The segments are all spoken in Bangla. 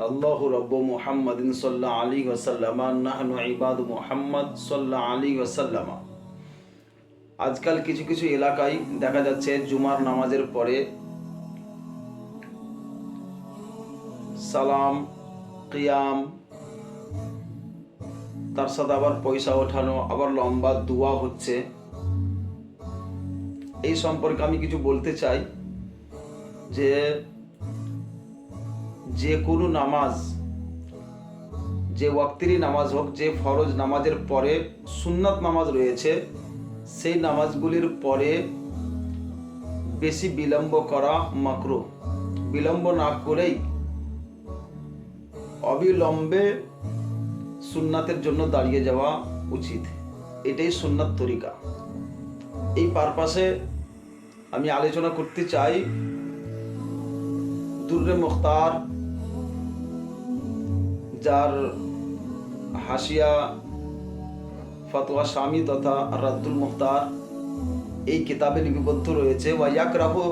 আল্লাহু রব্বু মুহাম্মাদিন সাল্লাল্লাহু আলাইহি ওয়াসাল্লাম নাহনু ইবাদু মুহাম্মদ সাল্লাল্লাহু আলাইহি ওয়াসাল্লাম। আজকাল কিছু কিছু এলাকায় দেখা যাচ্ছে জুমার নামাজের পরে সালাম, কিয়াম, তার সাথে আবার পয়সা ওঠানো, আবার লম্বা দোয়া হচ্ছে। এই সম্পর্কে আমি কিছু বলতে চাই যে যে কোনো নামাজ, যে ওয়াক্তেরই নামাজ হোক, যে ফরজ নামাজের পরে সুন্নাত নামাজ রয়েছে, সেই নামাজগুলির পরে বেশি বিলম্ব করা মাকরুহ। বিলম্ব না করেই অবিলম্বে সুন্নাতের জন্য দাঁড়িয়ে যাওয়া উচিত। এটাই সুন্নাত তরিকা। এই পারপাসে আমি আলোচনা করতে চাই দুররে মুখতার, যার হাসিয়া ফতোয়া শামী তথা রাদ্দুল মুখতার এই কিতাবে লিপিবদ্ধ রয়েছে ওয়ায়াকরাহু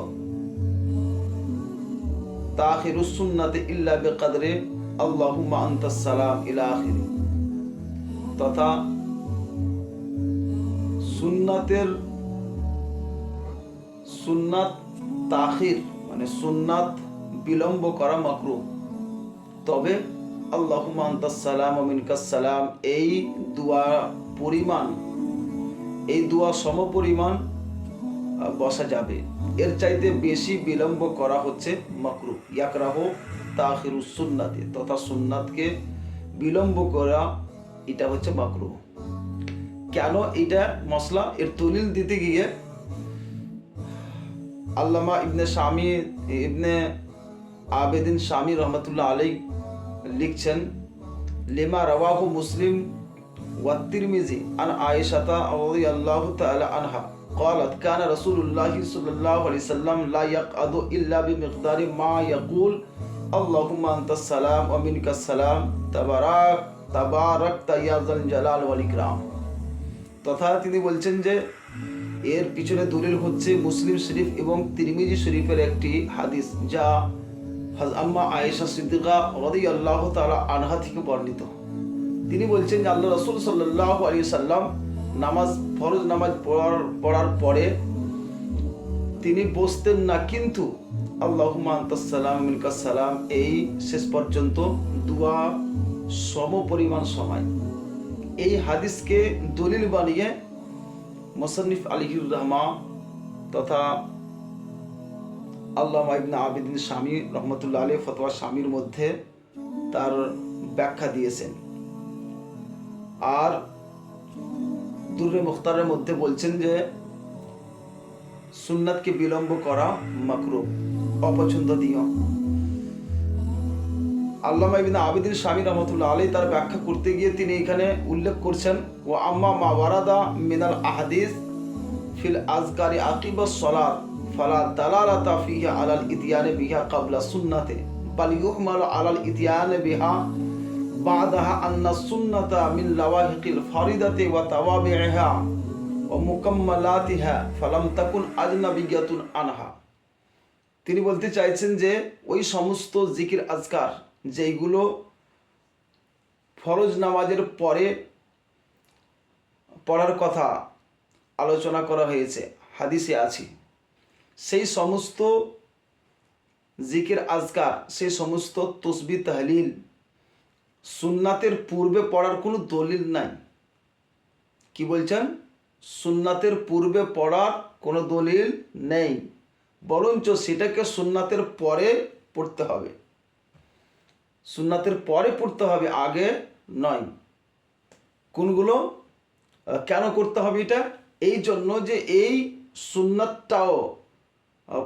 তাখিরুস সুন্নাতি ইল্লা বিকদরে আল্লাহুম্মা আনতাস সালাম ইলা আখিরি। তথা সুন্নাত তাখির মানে সুন্নাত বিলম্ব করা মাকরুহ। তবে আল্লাহুম্মা আনতাস সালাম ওয়া মিনকাস সালাম এই দোয়া পরিমাণ, এই দোয়া সমপরিমাণ বসা যাবে। এর চাইতে বেশি বিলম্ব করা হচ্ছে মাকরুহ। ইয়াকরাহু তাখিরুস সুন্নাতি তথা সুন্নাতকে বিলম্ব করা, এটা হচ্ছে মাকরুহ। কেন এটা মসলা? এর দলিল দিতে গিয়ে আল্লামা ইবনে আবেদিন শামী রহমতুল্লাহ আলাইহি লিখছেন, লিমা রাওয়াহু মুসলিম ওয়া তিরমিজি আন আয়েশাতা রাদিয়াল্লাহু তাআলা আনহা قالت كان رسول الله صلى الله عليه وسلم لا يقعد إلا بمقدار ما يقول اللهم أنت السلام ومنك السلام تباركت يا ذا الجلال والإكرام। তথা তিনি বলছেন যে এর পিছনে দলিল হচ্ছে মুসলিম শরীফ এবং তিরমিজি শরীফের একটি হাদিস, যা আম্মা আয়েশা সিদ্দিকা রাদিয়াল্লাহু তাআলা আনহা থেকে বর্ণিত। তিনি বলছেন যে আল্লাহ রাসূল সাল্লাল্লাহু আলাইহি সাল্লাম ফরজ নামাজ পড়ার পরে তিনি বসতেন না, কিন্তু আল্লাহুম্মা আনতাস সালাম মিনকাস সালাম এই শেষ পর্যন্ত দোয়া সমপরিমাণ সময়। এই হাদিসকে দলিল বানিয়ে মুসান্নিফ আলিহির রহমা তথা আল্লামা ইবনে আবিদিন শামী রহমতুল্লাহ আলাইহি ফতোয়া শামীর মধ্যে তার ব্যাখ্যা দিয়েছেন। আর দুররে মুখতারের মধ্যে বলছেন যে সুন্নাতকে বিলম্ব করা মাকরুহ, অপছন্দনীয়। আল্লামা ইবনে আবিদিন শামী রহমতুল্লাহ আলাইহি তার ব্যাখ্যা করতে গিয়ে তিনি এখানে উল্লেখ করছেন, ও আম্মা মা ওয়ারাদা মিনাল আহাদিস ফিল আযকারি আকিবাস সালাত ফালা দালালাতা ফিহি আলাল ইতিয়ানে বিহা ক্বাবলা সুন্নাতে বাল ইউহমালু আলাল ইতিয়ানে বিহা বাদাহা আন্না সুন্নাতা মিন লাওয়াহিকিল ফারিদাতি ওয়া তাওয়াবিহা ওয়া মুকাম্মালাতিহা ফালাম তাকুন আজনাবিয়াতুন আনহা। তিনি বলতে চাইছেন যে ওই সমস্ত জিকির আজকার যেইগুলো ফরজ নামাজের পরে পড়ার কথা আলোচনা করা হয়েছে, হাদিসে আছে, সেই সমস্ত জিকির আজকার, সেই সমস্ত তসবিহ তাহলিল সুন্নাতের পূর্বে পড়ার কোনো দলিল নাই। কি বলছেন? সুন্নাতের পূর্বে পড়ার কোনো দলিল নেই, বরঞ্চ সেটাকে সুন্নাতের পরে পড়তে হবে। সুন্নাতের পরে পড়তে হবে, আগে নয়। কোনগুলো কেন করতে হবে এটা? এই জন্য যে এই সুন্নাতটাও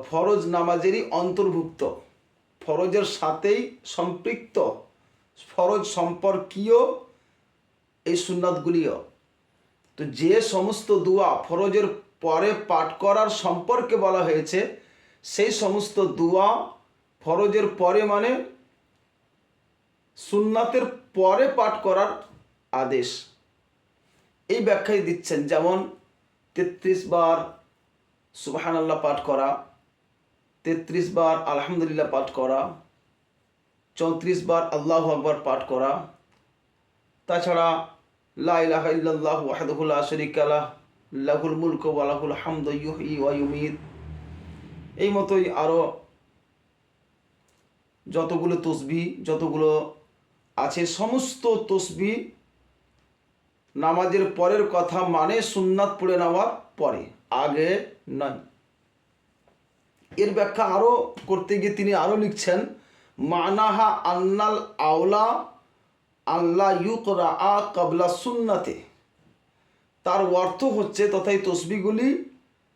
ফরজ নামাজেরই অন্তর্ভুক্ত, ফরজের সাথেই সম্পৃক্ত, ফরজ সম্পর্কীয় এই সুন্নাতগুলিও। তো যে সমস্ত দোয়া ফরজের পরে পাঠ করার সম্পর্কে বলা হয়েছে, সেই সমস্ত দোয়া ফরজের পরে মানে সুন্নাতের পরে পাঠ করার আদেশ। এই ব্যাখ্যাই দিচ্ছেন, যেমন 33 বার সুবহানাল্লাহ পাঠ করা, 33 বার আলহামদুলিল্লাহ পাঠ করা, 34 বার আল্লাহু আকবার পাঠ করা, তাছাড়া লা ইলাহা ইল্লাল্লাহু ওয়াহদাহু লা শারীকা লাহ লাহুল মুলকু ওয়া লাহুল হামদু ইউহয়ি ওয়া ইউমীত, এই মতোই আরও যতগুলো তসবিহ যতগুলো আছে সমস্ত তসবিহ নামাজের পরের কথা, মানে সুন্নাত পড়ে নেওয়ার পরে, আগে নয়। এর ব্যাখ্যা আরও করতে গিয়ে তিনি আরও লিখছেন, মানাহা আন্নাল আওলা আল্লাহ ইউকরা কাবলা সুন্নাতে। তার অর্থ হচ্ছে, তথা এই তসবিহগুলি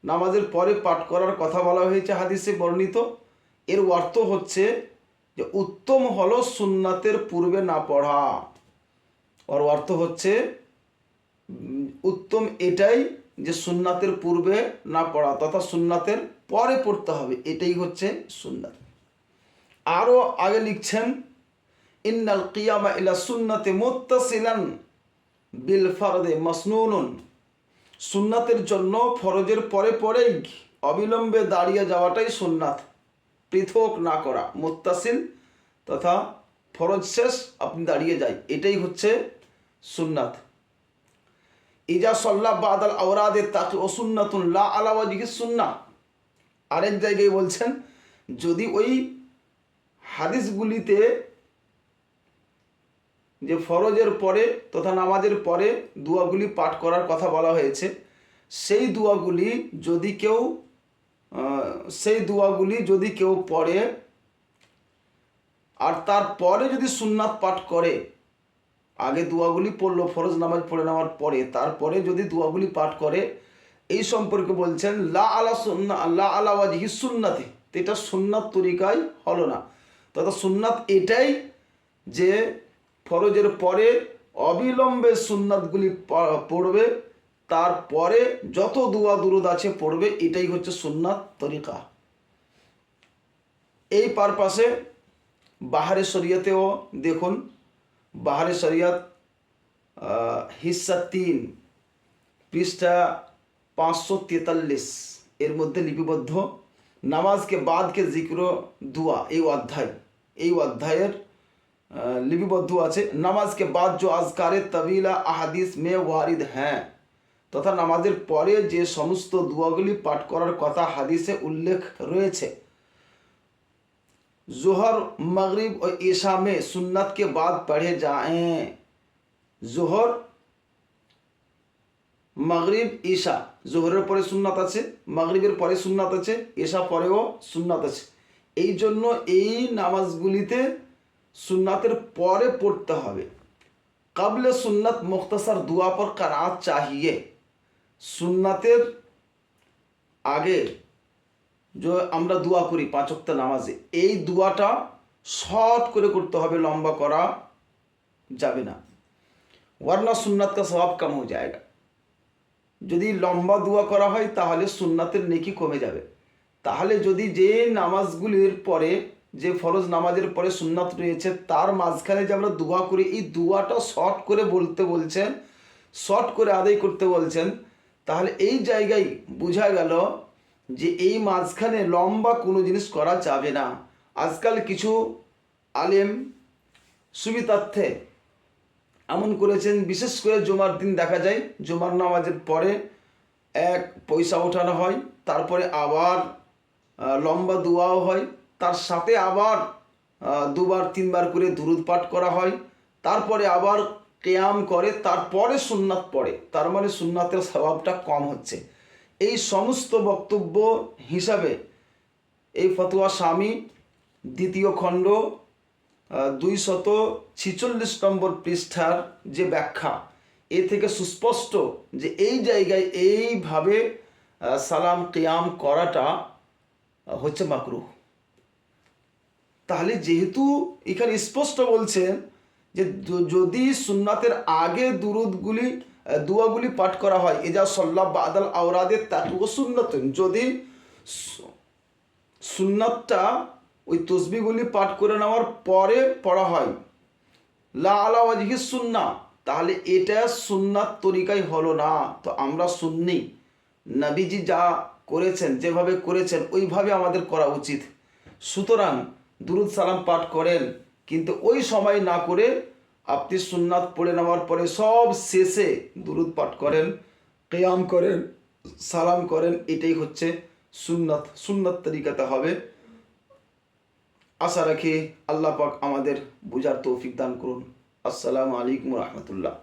নামাজের পরে পাঠ করার কথা বলা হয়েছে হাদিসে বর্ণিত। এর অর্থ হচ্ছে যে উত্তম হলো সুন্নাতের পূর্বে না পড়া। ওর অর্থ হচ্ছে উত্তম এটাই যে সুন্নাতের পূর্বে না পড়া তথা সুন্নাতের পরে পড়তে হবে, এটাই হচ্ছে সুন্নাত। আরও আগে লিখছেন, ইন্নাল কিয়ামা ইলা সুন্নাতে মুত্তাসিলান বিল ফারদে মাসনুনুন। সুন্নাতের জন্য ফরজের পরে পরেই অবিলম্বে দাঁড়িয়ে যাওয়াটাই সুন্নাত, পৃথক না করা। মুত্তাসিল তথা ফরজ শেষ আপনি দাঁড়িয়ে যাই, এটাই হচ্ছে সুন্নাত। ইজা সল্লা বাদাল আওরাদে তাকে অসুন্নাতুন লা আলা ওয়াজহি সুন্নাহ। আরেক জায়গায় বলছেন, যদি ওই হাদিসগুলিতে যে ফরজের পরে তথা নামাজের পরে দুয়াগুলি পাঠ করার কথা বলা হয়েছে, সেই দুয়াগুলি যদি কেউ পড়ে আর তারপরে যদি সুন্নাত পাঠ করে, আগে দুয়াগুলি পড়লো ফরজ নামাজ পড়ে নেওয়ার পরে, তারপরে যদি দুয়াগুলি পাঠ করে, এই সম্পর্কে বলছেন লা আলা ওয়াজহি সুন্নাতে, এটা সুন্নাত তরিকায় হলো না। তথা সুন্নাত এটাই যে ফরজের পরে অবিলম্বে সুন্নাতগুলি পড়বে, তারপরে যত দুয়া দুরুদ আছে পড়বে, এটাই হচ্ছে সুন্নাত তরিকা। এই পারপাসে বাহারে শরিয়াতেও দেখুন, বাহারে শরিয়াত হিস্সা 3 পৃষ্ঠা 543 এর মধ্যে লিপিবদ্ধ নামাজকে বাদকে জিক্র দুয়া এই অধ্যায়ের লিপিবদ্ধ আছে। নামাজকে বাদ जो আজকারে তবিলা আহাদিস মে ওয়ারিদ হ্যাঁ, তথা নামাজের পরে যে সমস্ত দুয়াগুলি পাঠ করার কথা হাদিসে উল্লেখ রয়েছে। जोहर मगरिब और ईशा में सुन्नत के बाद पढ़े जाएं। जोहर মাগরিব ঈশা, জোহরের পরে সুন্নাত আছে, মাগরিবের পরে সুন্নাত আছে, ঈশা পরেও সুন্নাত আছে। এই জন্য এই নামাজগুলিতে সুন্নাতের পরে পড়তে হবে। কাবলে সুন্নাত মুখতাসার দুয়া পর কারাত চাহিয়ে। সুন্নাতের আগে যে আমরা দোয়া করি 5 ওয়াক্ত নামাজে, এই দোয়াটা শর্ট করে করতে হবে, লম্বা করা যাবে না, ওয়ারনা সুন্নাত কা সওয়াব কম হয়ে যায়গা। যদি লম্বা দোয়া করা হয় তাহলে সুন্নাতের নেকি কমে যাবে। তাহলে যদি যে নামাজগুলির পরে, যে ফরজ নামাজের পরে সুন্নাত রয়েছে, তার মাঝখানে যে আমরা দোয়া করি, এই দোয়াটা শর্ট করে বলতে বলছেন, শর্ট করে আদায় করতে বলছেন, তাহলে এই জায়গায় বোঝা গেল যে এই মাঝখানে লম্বা কোনো জিনিস করা যাবে না। আজকাল কিছু আলেম সুবিধার্থে এমন করেছেন, বিশেষ করে জুমার দিন দেখা যায় জুমার নামাজের পরে এক পয়সা ওঠানো হয়, তারপরে আবার লম্বা দোয়াও হয়, তার সাথে আবার 2-3 বার করে দুরুদ পাঠ করা হয়, তারপরে আবার কিয়াম করে, তারপরে সুন্নাত পড়ে। তার মানে সুন্নাতের সওয়াবটা কম হচ্ছে। এই সমস্ত বক্তব্য হিসাবে এই ফতোয়া স্বামী 2য় খণ্ড 246 নম্বর পৃষ্ঠার যে ব্যাখ্যা, এ থেকে সুস্পষ্ট যে এই জায়গায় এইভাবে সালাম কিয়াম করাটা হচ্ছে মাকরুহ। তাহলে যেহেতু এখানে স্পষ্ট বলছেন যে যদি সুন্নাতের আগে দুয়াগুলি পাঠ করা হয়, এজা সল্লা বাদাল আওরাদের তাকুয়া সুন্নাত, যদি সুন্নাতটা ওই তসবিহগুলি পাঠ করে নেওয়ার পরে পড়া হয় লা আলা ওয়াজহি সুন্নাহ, তাহলে এটা সুন্নাত তরিকাই হলো না। তো আমরা সুন্নি, নবীজি যা করেছেন, যেভাবে করেছেন ওইভাবে আমাদের করা উচিত। সুতরাং দুরুদ সালাম পাঠ করেন, কিন্তু ওই সময় না করে আপনি সুন্নাত পড়ে নেওয়ার পরে সব শেষে দুরুদ পাঠ করেন, কিয়াম করেন, সালাম করেন। এটাই হচ্ছে সুন্নাত, সুন্নাত তরিকাতে হবে। আশা রাখি আল্লাহ পাক আমাদের বুঝার তৌফিক দান করুন। আসসালামু আলাইকুম রহমতুল্লাহ।